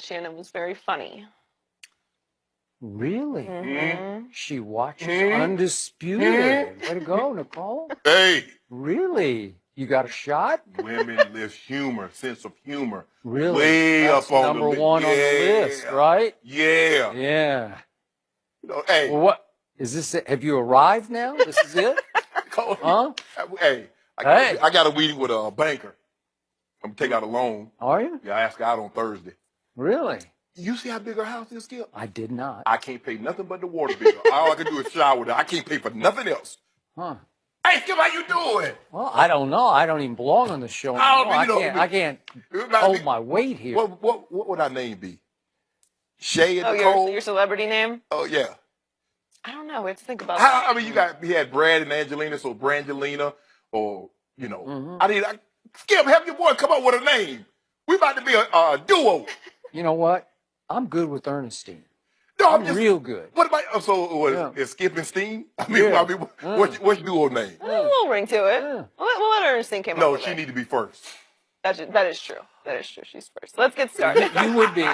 Shannon was very funny. Really? Mm-hmm. She watches Undisputed. Way to go, Nicole. Hey. Really? You got a shot? Women live humor, sense of humor. Really? Way That's up on number the list. one on the list, right? Yeah. Yeah. You know, hey. Well, what is this? Have you arrived now? This is it? Huh? Hey, I got a meeting with a banker. I'm gonna take out a loan. Are you? Yeah, I asked her out on Thursday. Really? You see how big her house is, Skip? I did not. I can't pay nothing but the water bill. All I can do is shower with her. I can't pay for nothing else. Huh. Hey, Skip, how you doing? Well, I don't know. I don't even belong on the show anymore. I can't hold my weight here. What would our name be? Shay and Nicole? Your celebrity name? Oh, yeah. I don't know. We have to think about that. I mean, we had Brad and Angelina, so Brangelina, or, you know. Skip, have your boy come up with a name. We about to be a duo. You know what? I'm good with Ernestine. No, I'm just real good. What about, is Skip and Steam? What's your duo name? A little ring to it. Yeah. We'll let Ernestine come up with it. No, she need to be first. That is true. That is true. She's first. Let's get started. You would be,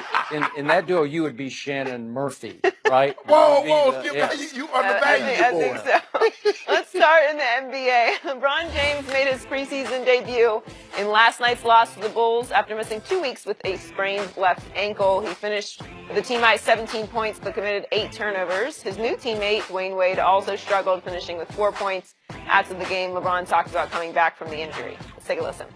in that duo, you would be Shannon Murphy, right? Whoa, Skip, you undervalued your boy. I think so. Let's start in the NBA. LeBron James made his preseason debut in last night's loss to the Bulls after missing 2 weeks with a sprained left ankle. He finished with a team high 17 points but committed 8 turnovers. His new teammate, Dwayne Wade, also struggled, finishing with 4 points. After the game, LeBron talked about coming back from the injury. Let's take a listen.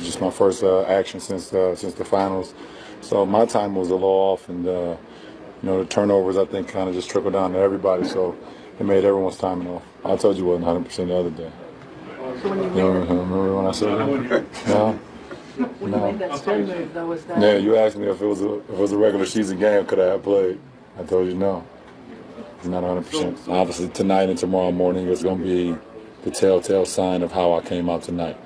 Just my first action since the finals, so my time was a little off, and the turnovers I think kind of just trickled down to everybody, so it made everyone's timing off. I told you it wasn't 100% the other day. So when you remember when I said that? No. When you made that spin move, though, was that? Yeah, you asked me if it was a regular season game, could I have played? I told you no. It's not 100%. Obviously tonight and tomorrow morning is going to be the telltale sign of how I came out tonight.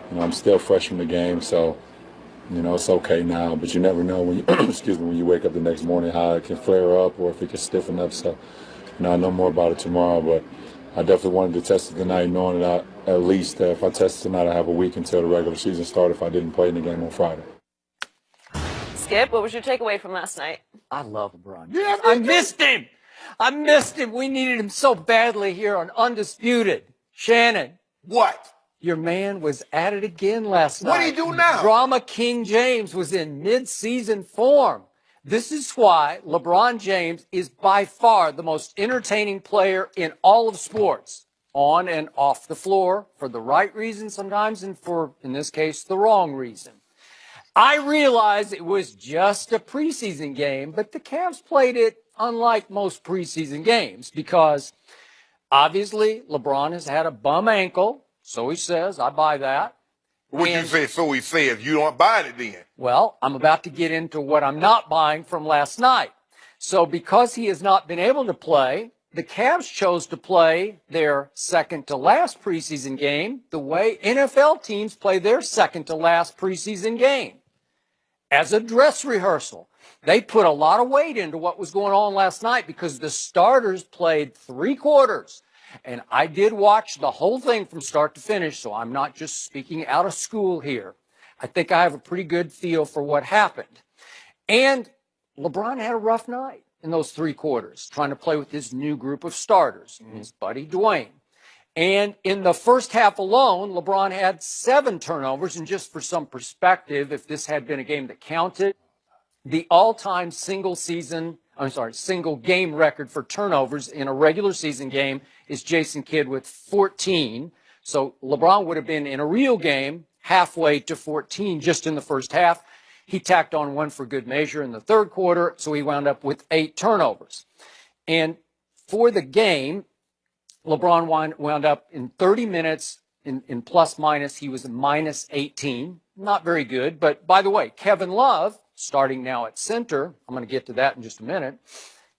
I'm still fresh from the game, so, it's okay now. But you never know when you, when you wake up the next morning how it can flare up or if it can stiffen up. So, I know more about it tomorrow. But I definitely wanted to test it tonight, knowing that at least if I test it tonight, I have a week until the regular season starts if I didn't play in the game on Friday. Skip, what was your takeaway from last night? I love LeBron. Yeah, I missed him. We needed him so badly here on Undisputed. Shannon. What? Your man was at it again last night. What do you do now? Drama King James was in mid-season form. This is why LeBron James is by far the most entertaining player in all of sports, on and off the floor, for the right reason sometimes and for, in this case, the wrong reason. I realize it was just a preseason game, but the Cavs played it unlike most preseason games because obviously LeBron has had a bum ankle. So he says, I buy that. What you say, so he says, you don't buy it then? Well, I'm about to get into what I'm not buying from last night. So because he has not been able to play, the Cavs chose to play their second to last preseason game the way NFL teams play their second to last preseason game. As a dress rehearsal. They put a lot of weight into what was going on last night because the starters played 3 quarters. And I did watch the whole thing from start to finish, so I'm not just speaking out of school here. I think I have a pretty good feel for what happened. And LeBron had a rough night in those 3 quarters, trying to play with his new group of starters, his buddy Dwayne. And in the first half alone, LeBron had 7 turnovers. And just for some perspective, if this had been a game that counted, the all-time single game record for turnovers in a regular season game is Jason Kidd with 14. So LeBron would have been in a real game halfway to 14 just in the first half. He tacked on 1 for good measure in the third quarter, so he wound up with 8 turnovers. And for the game, LeBron wound up in 30 minutes in plus minus. He was a minus 18. Not very good. But by the way, Kevin Love, starting now at center, I'm going to get to that in just a minute.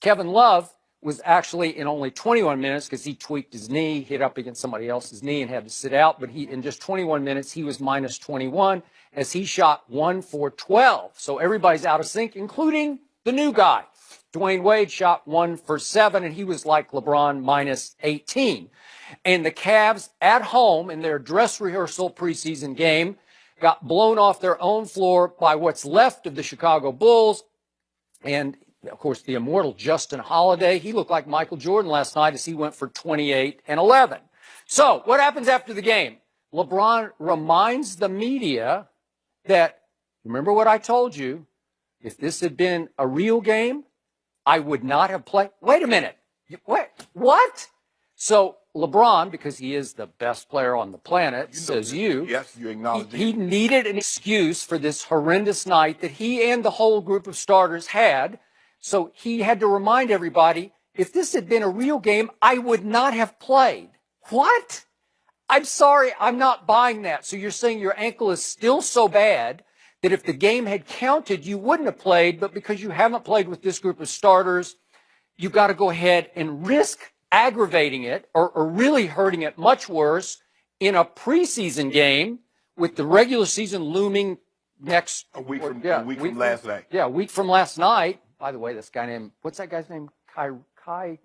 Kevin Love was actually in only 21 minutes because he tweaked his knee, hit up against somebody else's knee and had to sit out. But in just 21 minutes, he was minus 21 as he shot 1 for 12. So everybody's out of sync, including the new guy. Dwayne Wade shot 1 for 7, and he was like LeBron, minus 18. And the Cavs at home in their dress rehearsal preseason game got blown off their own floor by what's left of the Chicago Bulls. And, of course, the immortal Justin Holiday. He looked like Michael Jordan last night as he went for 28 and 11. So what happens after the game? LeBron reminds the media that, remember what I told you, if this had been a real game, I would not have played. Wait a minute. What? So LeBron, because he is the best player on the planet, says you. Yes, you acknowledge he needed an excuse for this horrendous night that he and the whole group of starters had. So he had to remind everybody, if this had been a real game, I would not have played. What? I'm sorry, I'm not buying that. So you're saying your ankle is still so bad that if the game had counted, you wouldn't have played, but because you haven't played with this group of starters, you've got to go ahead and risk aggravating it or really hurting it much worse in a preseason game with the regular season looming next a week from last night. Yeah, a week from last night. By the way, this guy named, what's that guy's name? Kyrie. I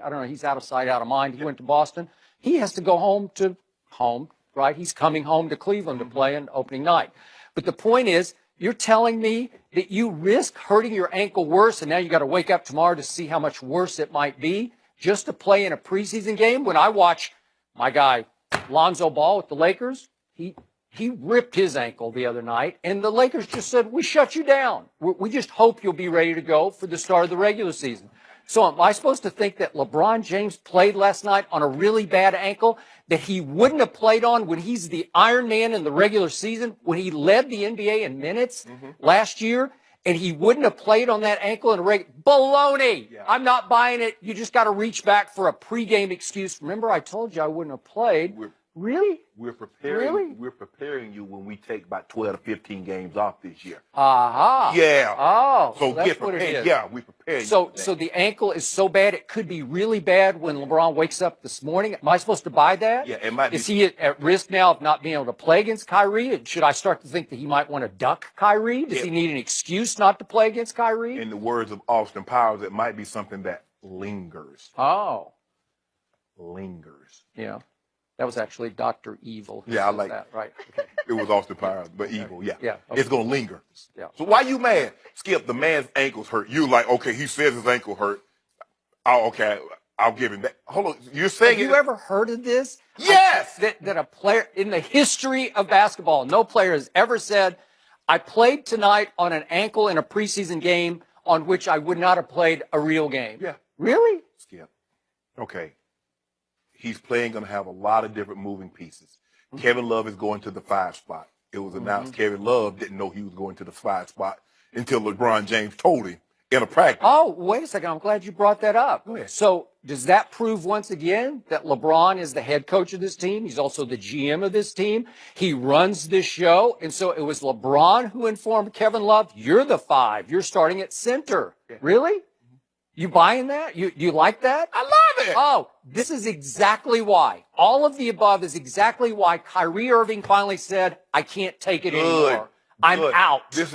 don't know. He's out of sight, out of mind. He went to Boston. He has to go home, right? He's coming home to Cleveland to play on opening night. But the point is, you're telling me that you risk hurting your ankle worse, and now you got to wake up tomorrow to see how much worse it might be just to play in a preseason game? When I watch my guy Lonzo Ball with the Lakers, he ripped his ankle the other night, and the Lakers just said, we shut you down. We just hope you'll be ready to go for the start of the regular season. So am I supposed to think that LeBron James played last night on a really bad ankle that he wouldn't have played on when he's the Iron Man in the regular season, when he led the NBA in minutes last year, and he wouldn't have played on that ankle in a regular? Baloney! Yeah. I'm not buying it. You just got to reach back for a pregame excuse. Remember, I told you I wouldn't have played. Really? We're preparing you when we take about 12 to 15 games off this year. Aha. Yeah. Oh. So that's get prepared. what it is. Yeah, we prepared you. So the ankle is so bad it could be really bad when LeBron wakes up this morning. Am I supposed to buy that? Yeah, it might be. Is he at risk now of not being able to play against Kyrie? Should I start to think that he might want to duck Kyrie? Does he need an excuse not to play against Kyrie? In the words of Austin Powers, it might be something that lingers. Oh. Lingers. Yeah. That was actually Dr. Evil. Yeah, I like that. Right. Okay. It was Austin Powers, but evil. Yeah. Yeah. Okay. It's going to linger. Yeah. So why you mad? Skip, the man's ankle's hurt. You like, okay, he says his ankle hurt. Oh, okay, I'll give him that. Hold on. You're saying Have you ever heard of this? Yes. That a player in the history of basketball, no player has ever said, I played tonight on an ankle in a preseason game on which I would not have played a real game. Yeah. Really? Skip. Okay. He's going to have a lot of different moving pieces. Kevin Love is going to the 5 spot. It was announced Kevin Love didn't know he was going to the 5 spot until LeBron James told him in a practice. Oh, wait a second. I'm glad you brought that up. Go ahead. So does that prove once again that LeBron is the head coach of this team? He's also the GM of this team. He runs this show. And so it was LeBron who informed Kevin Love, you're the 5. You're starting at center. Yeah. Really? You buying that? You like that? I love it. Oh, this is exactly why. All of the above is exactly why Kyrie Irving finally said, I can't take it anymore. I'm out. This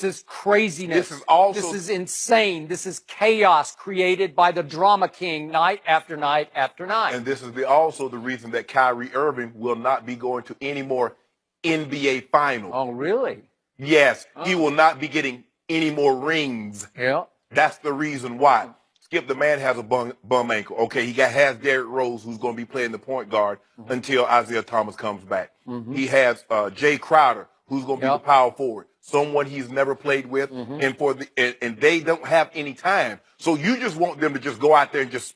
is craziness. This is insane. This is chaos created by the drama king night after night after night. And this is also the reason that Kyrie Irving will not be going to any more NBA finals. Oh, really? Yes. He will not be getting any more rings. Yeah. That's the reason why. Skip, the man has a bum ankle. Okay, has Derrick Rose, who's going to be playing the point guard until Isaiah Thomas comes back. He has Jay Crowder, who's going to be the power forward, someone he's never played with, and they don't have any time. So you just want them to just go out there and just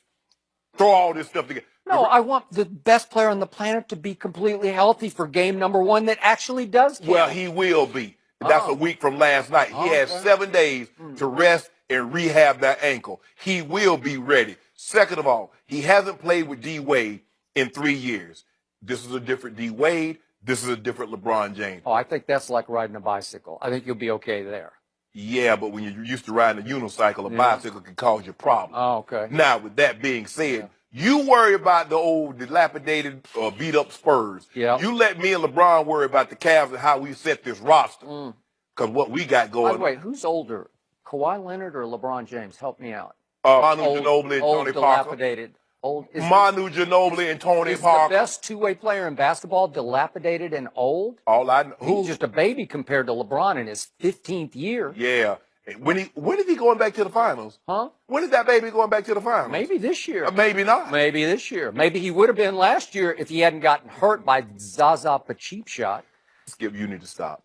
throw all this stuff together. No, I want the best player on the planet to be completely healthy for game number 1 that actually does count. Well, he will be. That's a week from last night. He has 7 days to rest and rehab that ankle. He will be ready. Second of all, he hasn't played with D. Wade in 3 years. This is a different D. Wade. This is a different LeBron James. Oh, I think that's like riding a bicycle. I think you'll be okay there. Yeah, but when you're used to riding a unicycle, a bicycle can cause you problems. Oh, okay. Now, with that being said, you worry about the old dilapidated, beat-up Spurs. Yeah. You let me and LeBron worry about the Cavs and how we set this roster. Because what we got going. By the way, who's older, Kawhi Leonard or LeBron James? Help me out. Manu Ginobili and old Tony dilapidated. Parker. Old. Manu Ginobili and Tony Is Parker. the best two-way player in basketball dilapidated and old? All I know. He's just a baby compared to LeBron in his 15th year. Yeah. When is he going back to the finals? Huh? When is that baby going back to the finals? Maybe this year. Maybe not. Maybe this year. Maybe he would have been last year if he hadn't gotten hurt by Zaza Pacheep shot. Skip, you need to stop.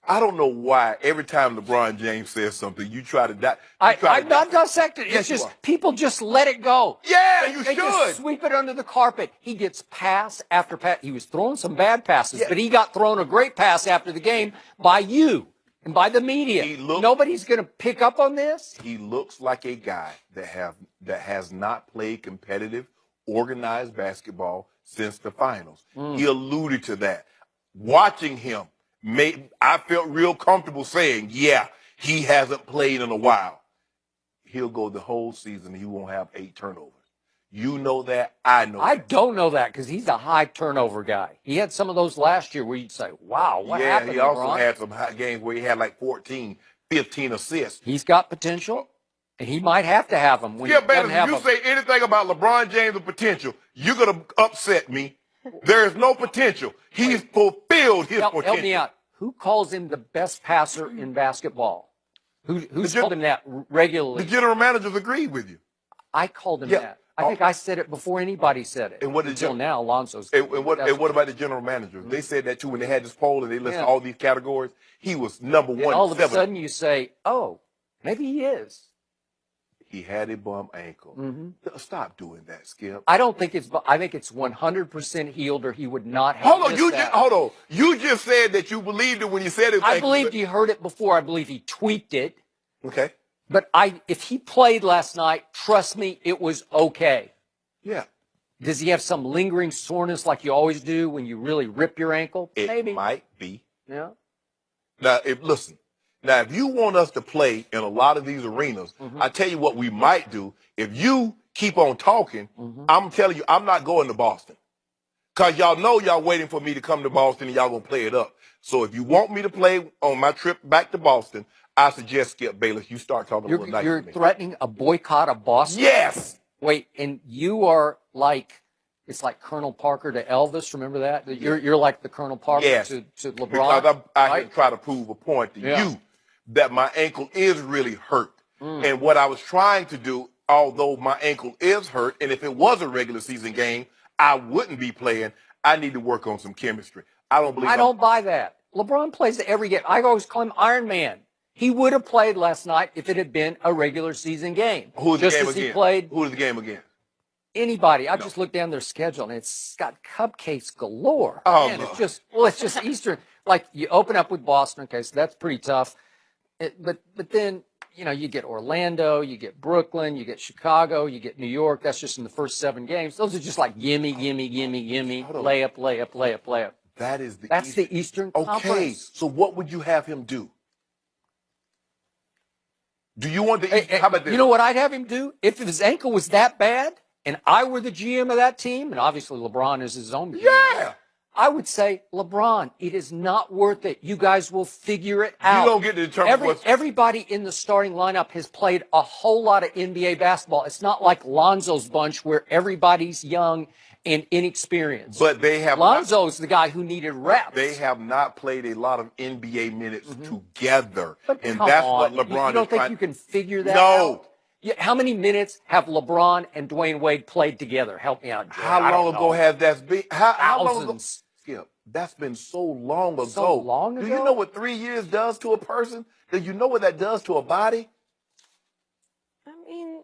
I don't know why every time LeBron James says something, you try to I'm not dissecting it. Yes, It's you just are. people just let it go. Yeah, you They should. just sweep it under the carpet. He gets pass after pass. He was throwing some bad passes, Yeah. but he got thrown a great pass after the game by you and by the media. Nobody's going to pick up on this. He looks like a guy that has not played competitive, organized basketball since the finals. He alluded to that. Watching him, I felt real comfortable saying, yeah, he hasn't played in a while. He'll go the whole season and he won't have 8 turnovers. You know that. I know I that. don't know that because he's a high turnover guy. He had some of those last year where you'd say, wow, what happened, he also LeBron? had some games where he had like 14, 15 assists. He's got potential, and he might have to have them when Yeah, he doesn't Bayless, have if you say anything about LeBron James' potential, you're going to upset me. There is no potential. He's fulfilled his potential. Help me out. Who calls him the best passer in basketball? Who's called him that regularly? The general managers agreed with you. I called him that. I think I said it before anybody said it. And what did Until now, Alonso's. And what about the general managers? They said that too when they had this poll and they listed all these categories. He was number one. And all of a sudden you say, oh, maybe he is. He had a bum ankle. Stop doing that, Skip. I don't think I think it's 100% healed, or he would not have. Hold on, you just said that you believed it when you said it. I believed he heard it before. I believe he tweaked it. Okay. But if he played last night, trust me, it was okay. Yeah. Does he have some lingering soreness like you always do when you really rip your ankle? Maybe. It might be. Yeah. Now, if you want us to play in a lot of these arenas, I tell you what we might do. If you keep on talking, I'm telling you, I'm not going to Boston. Because y'all know y'all waiting for me to come to Boston and y'all going to play it up. So if you want me to play on my trip back to Boston, I suggest, Skip Bayless, you start talking a little nicer You're to me. threatening a boycott of Boston? Yes! Wait, and you are like, it's like Colonel Parker to Elvis, remember that? You're like the Colonel Parker to LeBron? Because I right? try to prove a point to you that my ankle is really hurt. And what I was trying to do, although my ankle is hurt, and if it was a regular season game, I wouldn't be playing. I need to work on some chemistry. I don't buy that. LeBron plays every game. I always call him Iron Man. He would have played last night if it had been a regular season game. Who's the game as against? He played Who's the game against? Anybody. I just looked down their schedule, and it's got cupcakes galore. Oh, man, it's just Eastern. Like, you open up with Boston, okay, so that's pretty tough. But then, you get Orlando, you get Brooklyn, you get Chicago, you get New York. That's just in the first 7 games. Those are just like gimme, gimme, gimme, gimme, layup, layup, layup, layup. That's the Eastern Conference. Okay, so what would you have him do? Do you want how about this? You know what I'd have him do? If his ankle was that bad and I were the GM of that team, and obviously LeBron is his own GM. Yeah. I would say, LeBron, it is not worth it. You guys will figure it out. You don't get to determine everybody in the starting lineup has played a whole lot of NBA basketball. It's not like Lonzo's bunch where everybody's young and inexperienced. But they have Lonzo's the guy who needed reps. They have not played a lot of NBA minutes together. But and come that's on. what LeBron you don't is think trying. You can figure that No. out? Yeah, how many minutes have LeBron and Dwayne Wade played together? Help me out, Joe. How long ago has that been? How long ago? Thousands. Skip, that's been so long ago. So long ago? Do you know what 3 years does to a person? Do you know what that does to a body? I mean,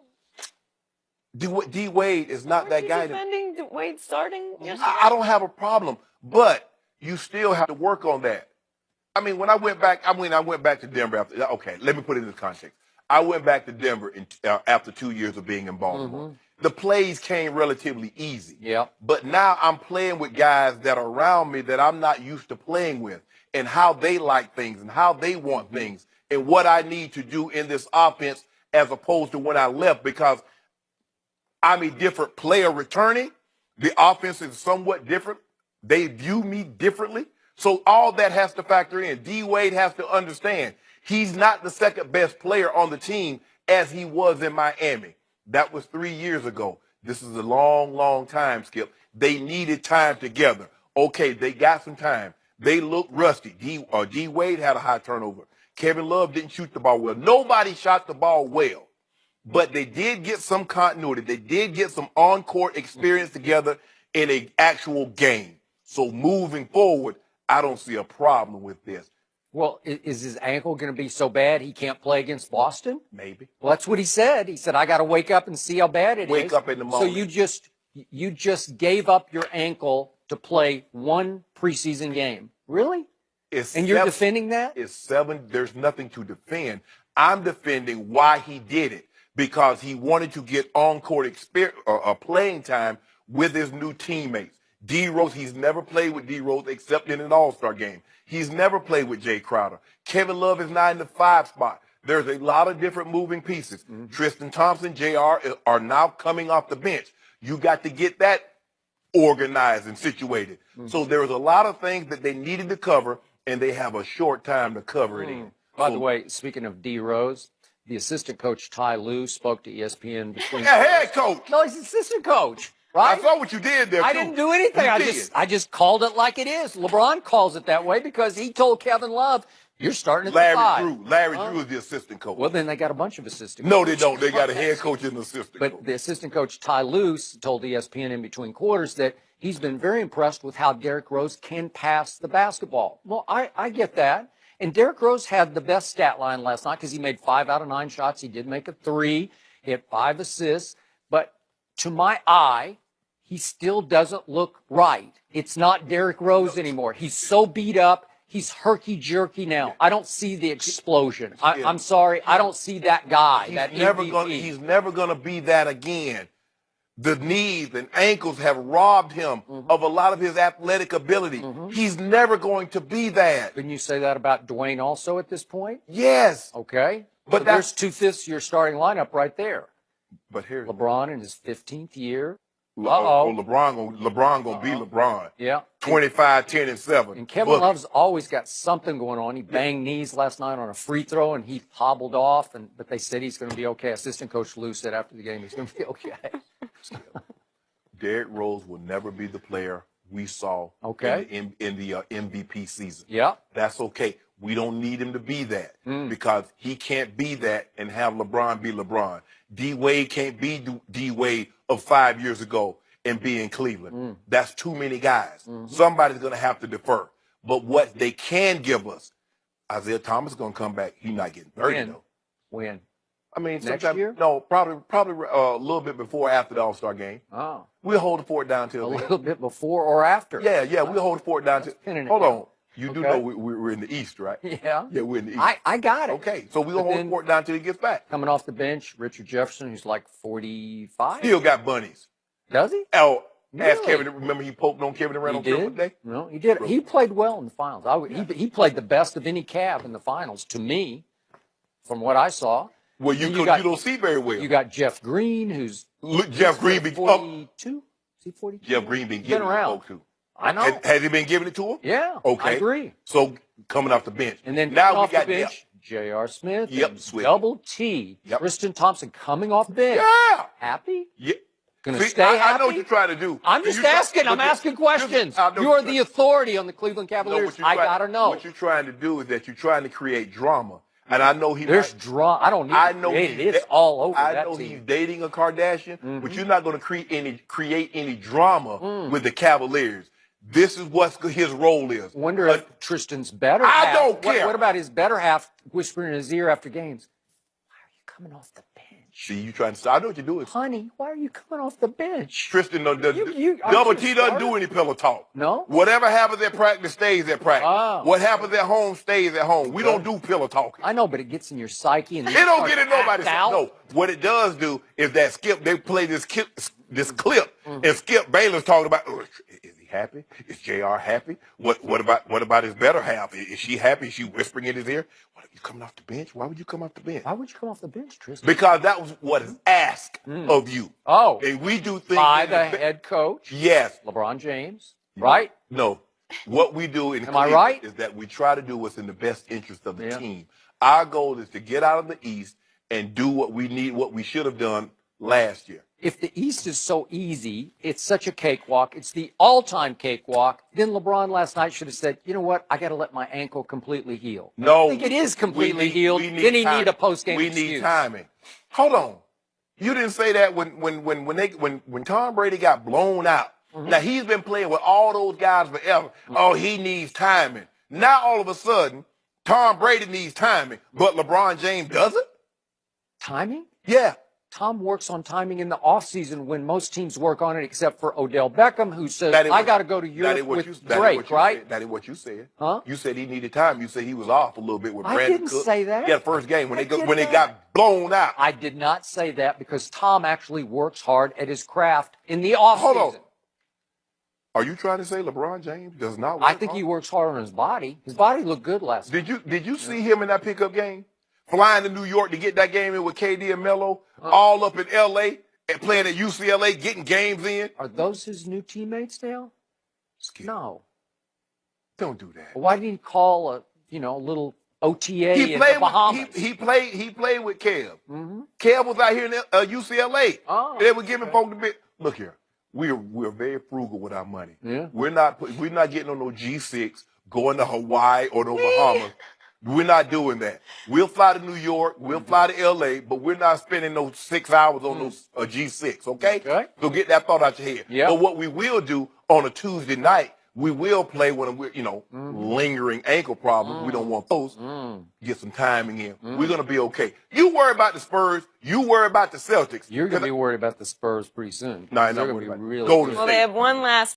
D Wade is not that guy. Defending Wade starting yesterday? I don't have a problem, but you still have to work on that. I mean, when I went back to Denver after. Okay, let me put it in this context. I went back to Denver after 2 years of being in Baltimore. The plays came relatively easy. Yeah. But now I'm playing with guys that are around me that I'm not used to playing with, and how they like things and how they want things and what I need to do in this offense as opposed to when I left, because I'm a different player returning. The offense is somewhat different. They view me differently. So all that has to factor in. D Wade has to understand he's not the second best player on the team as he was in Miami. That was 3 years ago. This is a long, long time, Skip. They needed time together. Okay, they got some time. They look rusty. D Wade had a high turnover. Kevin Love didn't shoot the ball well. Nobody shot the ball well. But they did get some continuity. They did get some on-court experience together in an actual game. So moving forward, I don't see a problem with this. Well, is his ankle going to be so bad he can't play against Boston? Maybe. Well, that's what he said. He said, I got to wake up and see how bad it is. Wake up in the moment. So you just gave up your ankle to play one preseason game. Really? And you're defending that? It's 7. There's nothing to defend. I'm defending why he did it, because he wanted to get on-court experience, playing time with his new teammates. D Rose, he's never played with D Rose except in an All-Star game. He's never played with Jay Crowder. Kevin Love is not in the 5 spot. There's a lot of different moving pieces. Tristan Thompson, JR are now coming off the bench. You got to get that organized and situated. So there's a lot of things that they needed to cover, and they have a short time to cover it in. By the way, speaking of D Rose, the assistant coach Ty Lue spoke to ESPN between. Yeah, head coach. No, he's assistant coach. Right? I saw what you did there, I too. didn't do anything. I just called it like it is. LeBron calls it that way because he told Kevin Love, you're starting at the 5. Larry Drew is the assistant coach. Well, then they got a bunch of assistant No, coaches. they don't. They got a head coach and an assistant coach. But the assistant coach, Ty Lue, told ESPN in between quarters that he's been very impressed with how Derrick Rose can pass the basketball. Well, I get that. And Derrick Rose had the best stat line last night because he made 5 out of 9 shots. He did make a 3, hit 5 assists. But to my eye, he still doesn't look right. It's not Derrick Rose anymore. He's so beat up. He's herky-jerky now. I don't see the explosion. I'm sorry. I don't see that guy, that MVP. He's never going to be that again. The knees and ankles have robbed him of a lot of his athletic ability. He's never going to be that. Couldn't you say that about Dwayne also at this point? Yes. Okay. But so there's 2/5 of your starting lineup right there. But here's LeBron in his 15th year. LeBron gonna be LeBron. Yeah. 25, 10, and 7. And Kevin Love's always got something going on. He banged knees last night on a free throw, and he hobbled off. But they said he's going to be okay. Assistant Coach Lue said after the game he's going to be okay. Derrick Rose will never be the player we saw in the MVP season. Yeah. That's okay. We don't need him to be that because he can't be that and have LeBron be LeBron. D Wade can't be D Wade of 5 years ago and be in Cleveland. That's too many guys. Somebody's going to have to defer. But what they can give us, Isaiah Thomas is going to come back. He's not getting 30 though. When? I mean, next year? No, probably a little bit before or after the All-Star game. Oh. We'll hold the fort down till a little bit before or after. Yeah, we'll hold the fort down till. Hold on. You do know we're in the East, right? Yeah. Yeah, we're in the East. I got it. Okay, so we'll hold the fort down till he gets back. Coming off the bench, Richard Jefferson, who's like 45. Still got bunnies. Does he? Oh, really? ask Kevin. Remember he poked on Kevin Durant on Christmas Day? No, he did. He played well in the finals. He played the best of any Cav in the finals, to me, from what I saw. Well, you don't see very well. You got Jeff Green, who's Jeff Green 42. Is he 42? Jeff Green been giving around. It to. I know. Has he been giving it to him? Yeah. Okay. I agree. So coming off the bench, and then now off we got the bench, J.R. Smith. Swift. Double T. Tristan Thompson coming off the bench. Yeah. Happy? Yeah. Gonna stay happy? I know what you're trying to do. I'm just asking. I'm asking questions. You are the authority on the Cleveland Cavaliers. I gotta know. What you're trying to do is that you're trying to create drama. And I know there's drama. I don't need to create it. It's all over that team. I know he's dating a Kardashian, but you're not going to create any drama with the Cavaliers. This is what his role is. Wonder if Tristan's better half. I don't care. What about his better half whispering in his ear after games? Why are you coming off the bench? See, you trying to. I know what you're doing. Honey, why are you coming off the bench? Tristan, Double T doesn't do any pillow talk. No? Whatever happens at practice stays at practice. Oh. What happens at home stays at home. We don't do pillow talking. I know, but it gets in your psyche. And it don't get in nobody's psyche. No, what it does do is that Skip, they play this clip, and Skip Bayless talking about, is he happy? Is JR happy? What about his better half? Is she happy? Is she whispering in his ear? What, are you coming off the bench? Why would you come off the bench? Why would you come off the bench, Tristan? Because that was what is asked of you. Oh. And we do things by the head coach. Yes. LeBron James. Right? No. What we do in Cleveland right? is that we try to do what's in the best interest of the team. Our goal is to get out of the East and do what we need, what we should have done last year. If the East is so easy, it's such a cakewalk, it's the all-time cakewalk, then LeBron last night should have said, you know what, I got to let my ankle completely heal. No. I think it is completely healed. Then he need a post-game excuse. We need timing. Hold on. You didn't say that when Tom Brady got blown out. Mm-hmm. Now, he's been playing with all those guys forever. Mm-hmm. Oh, he needs timing. Now, all of a sudden, Tom Brady needs timing, but LeBron James doesn't? Timing? Yeah. Tom works on timing in the offseason when most teams work on it, except for Odell Beckham, who says, I got to go to Europe with Drake, right? That is what you said. Huh? You said he needed time. You said he was off a little bit with Brandon I didn't Cook. say that. Yeah, the first game when they got blown out. I did not say that because Tom actually works hard at his craft in the offseason. Hold on. Are you trying to say LeBron James does not work I think hard? He works hard on his body. His body looked good last night. Did you see him in that pickup game? Flying to New York to get that game in with KD and Melo, all up in L.A., and playing at UCLA, getting games in. Are those his new teammates now? Skip. No. Don't do that. Why didn't he call a little OTA in the Bahamas? He played with Kev. Mm-hmm. Kev was out here in UCLA. Oh, they were giving folk the bit. Look here, we're very frugal with our money. Yeah. We're not getting on no G6, going to Hawaii or the Bahamas. We're not doing that. We'll fly to New York. We'll fly to L.A., but we're not spending those 6 hours on those G6, okay? So get that thought out your head. Yep. But what we will do on a Tuesday night, we will play when we're, lingering ankle problems. We don't want those. Get some timing in. We're going to be okay. You worry about the Spurs. You worry about the Celtics. You're going to be worried about the Spurs pretty soon. No, I'm not worried worried about really Golden Well, State. they have one last